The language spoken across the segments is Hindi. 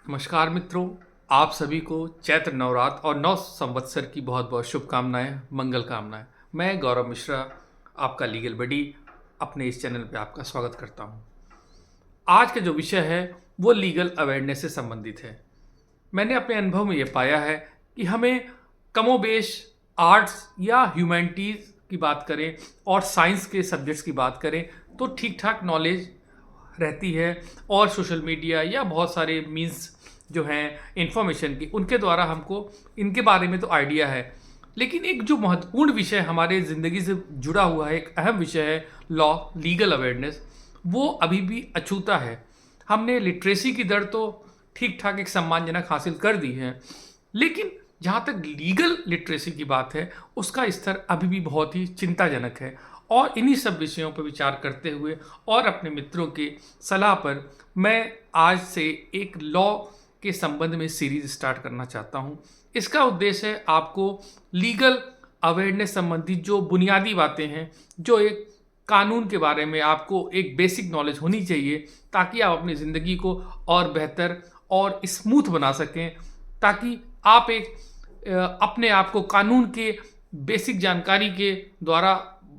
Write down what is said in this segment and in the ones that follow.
नमस्कार मित्रों, आप सभी को चैत्र नवरात्र और नव संवत्सर की बहुत बहुत शुभकामनाएं, मंगल कामनाएं। मैं गौरव मिश्रा, आपका लीगल बडी, अपने इस चैनल पे आपका स्वागत करता हूं। आज का जो विषय है वो लीगल अवेयरनेस से संबंधित है। मैंने अपने अनुभव में ये पाया है कि हमें कमोबेश आर्ट्स या ह्यूमैनिटीज़ की बात करें और साइंस के सब्जेक्ट्स की बात करें तो ठीक ठाक नॉलेज रहती है, और सोशल मीडिया या बहुत सारे मीन्स जो हैं इंफॉर्मेशन की, उनके द्वारा हमको इनके बारे में तो आइडिया है। लेकिन एक जो महत्वपूर्ण विषय हमारे ज़िंदगी से जुड़ा हुआ है, एक अहम विषय है लॉ, लीगल अवेयरनेस, वो अभी भी अछूता है। हमने लिटरेसी की दर तो ठीक ठाक एक सम्मानजनक हासिल कर दी है, लेकिन जहाँ तक लीगल लिटरेसी की बात है उसका स्तर अभी भी बहुत ही चिंताजनक है। और इन्हीं सब विषयों पर विचार करते हुए और अपने मित्रों के सलाह पर मैं आज से एक लॉ के संबंध में सीरीज स्टार्ट करना चाहता हूँ। इसका उद्देश्य है आपको लीगल अवेयरनेस संबंधी जो बुनियादी बातें हैं, जो एक कानून के बारे में आपको एक बेसिक नॉलेज होनी चाहिए, ताकि आप अपनी ज़िंदगी को और बेहतर और स्मूथ बना सकें, ताकि आप एक अपने आप को कानून के बेसिक जानकारी के द्वारा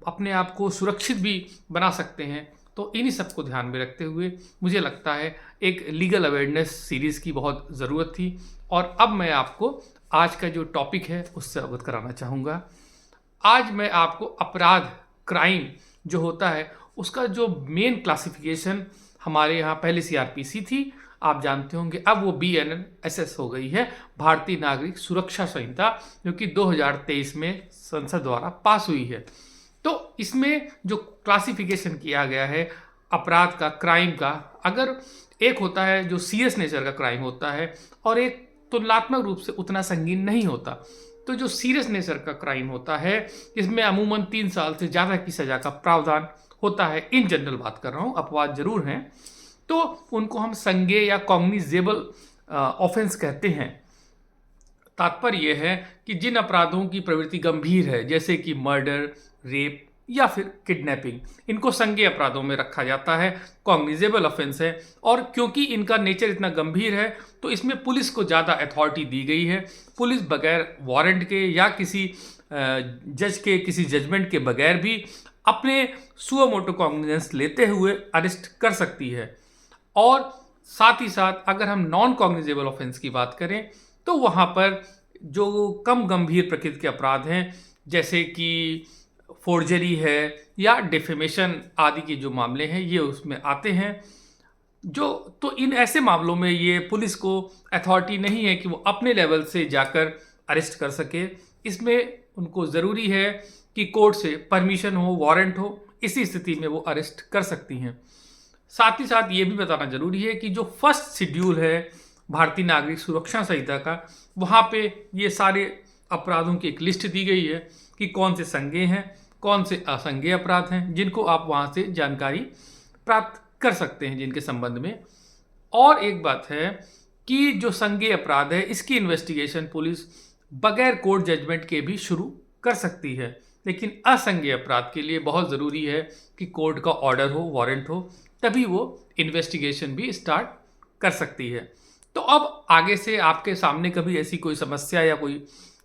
अपने आप को सुरक्षित भी बना सकते हैं। तो इन्हीं सब को ध्यान में रखते हुए मुझे लगता है एक लीगल अवेयरनेस सीरीज़ की बहुत ज़रूरत थी। और अब मैं आपको आज का जो टॉपिक है उससे अवगत कराना चाहूँगा। आज मैं आपको अपराध, क्राइम जो होता है उसका जो मेन क्लासिफिकेशन हमारे यहाँ पहले सीआरपीसी थी, आप जानते होंगे, अब वो बीएनएसएस हो गई है, भारतीय नागरिक सुरक्षा संहिता, जो कि 2023 में संसद द्वारा पास हुई है। तो इसमें जो क्लासिफिकेशन किया गया है अपराध का, क्राइम का, अगर एक होता है जो सीरियस नेचर का क्राइम होता है और एक तुलनात्मक रूप से उतना संगीन नहीं होता। तो जो सीरियस नेचर का क्राइम होता है इसमें अमूमन 3 साल से ज़्यादा की सज़ा का प्रावधान होता है। इन जनरल बात कर रहा हूँ, अपवाद जरूर हैं। तो उनको हम संज्ञेय या कॉग्निजेबल ऑफेंस कहते हैं। तात्पर्य यह है कि जिन अपराधों की प्रवृत्ति गंभीर है, जैसे कि मर्डर, रेप या फिर किडनैपिंग, इनको संज्ञेय अपराधों में रखा जाता है, कॉग्निजेबल ऑफेंस है। और क्योंकि इनका नेचर इतना गंभीर है तो इसमें पुलिस को ज़्यादा अथॉरिटी दी गई है। पुलिस बगैर वारंट के या किसी जज के किसी जजमेंट के बगैर भी अपने सुओ मोटो कॉग्निजेंस लेते हुए अरेस्ट कर सकती है। और साथ ही साथ अगर हम नॉन कॉग्निजेबल ऑफेंस की बात करें तो वहाँ पर जो कम गंभीर प्रकृति के अपराध हैं, जैसे कि फोर्जरी है या डिफेमेशन आदि के जो मामले हैं, ये उसमें आते हैं। तो इन ऐसे मामलों में ये पुलिस को अथॉरिटी नहीं है कि वो अपने लेवल से जाकर अरेस्ट कर सके। इसमें उनको ज़रूरी है कि कोर्ट से परमिशन हो, वारंट हो, इसी स्थिति में वो अरेस्ट कर सकती हैं। साथ ही साथ ये भी बताना जरूरी है कि जो फर्स्ट शेड्यूल है भारतीय नागरिक सुरक्षा संहिता का, वहाँ पे ये सारे अपराधों की एक लिस्ट दी गई है कि कौन से संज्ञेय हैं, कौन से असंज्ञेय अपराध हैं, जिनको आप वहाँ से जानकारी प्राप्त कर सकते हैं जिनके संबंध में। और एक बात है कि जो संज्ञेय अपराध है इसकी इन्वेस्टिगेशन पुलिस बगैर कोर्ट जजमेंट के भी शुरू कर सकती है, लेकिन असंज्ञेय अपराध के लिए बहुत ज़रूरी है कि कोर्ट का ऑर्डर हो, वारंट हो, तभी वो इन्वेस्टिगेशन भी स्टार्ट कर सकती है। तो अब आगे से आपके सामने कभी ऐसी कोई समस्या या कोई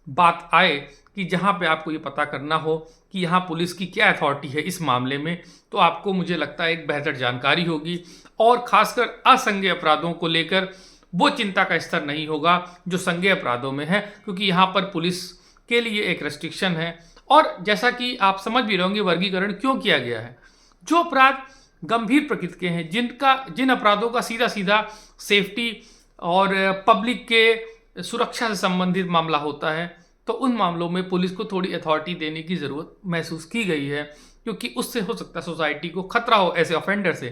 बात आए कि जहाँ पे आपको ये पता करना हो कि यहाँ पुलिस की क्या अथॉरिटी है इस मामले में, तो आपको, मुझे लगता है, एक बेहतर जानकारी होगी। और ख़ासकर असंज्ञेय अपराधों को लेकर वो चिंता का स्तर नहीं होगा जो संज्ञेय अपराधों में है, क्योंकि यहाँ पर पुलिस के लिए एक रेस्ट्रिक्शन है। और जैसा कि आप समझ भी रहोगे वर्गीकरण क्यों किया गया है। जो अपराध गंभीर प्रकृति के हैं, जिन अपराधों का सीधा सीधा सेफ्टी और पब्लिक के सुरक्षा से संबंधित मामला होता है, तो उन मामलों में पुलिस को थोड़ी अथॉरिटी देने की ज़रूरत महसूस की गई है, क्योंकि उससे हो सकता है सोसाइटी को खतरा हो ऐसे ऑफेंडर से।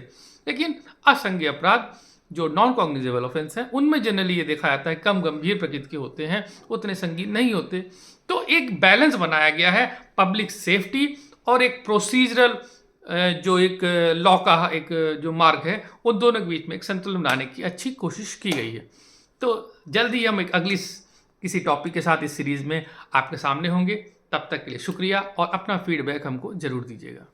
लेकिन असंज्ञेय अपराध जो नॉन कॉग्निजेबल ऑफेंस हैं उनमें जनरली ये देखा जाता है कम गंभीर प्रकृति के होते हैं, उतने संगीन नहीं होते। तो एक बैलेंस बनाया गया है पब्लिक सेफ्टी और एक प्रोसीजरल जो एक लॉ का एक जो मार्ग है, उन दोनों के बीच में एक संतुलन बनाने की अच्छी कोशिश की गई है। तो जल्द ही हम एक अगली किसी टॉपिक के साथ इस सीरीज़ में आपके सामने होंगे। तब तक के लिए शुक्रिया और अपना फीडबैक हमको ज़रूर दीजिएगा।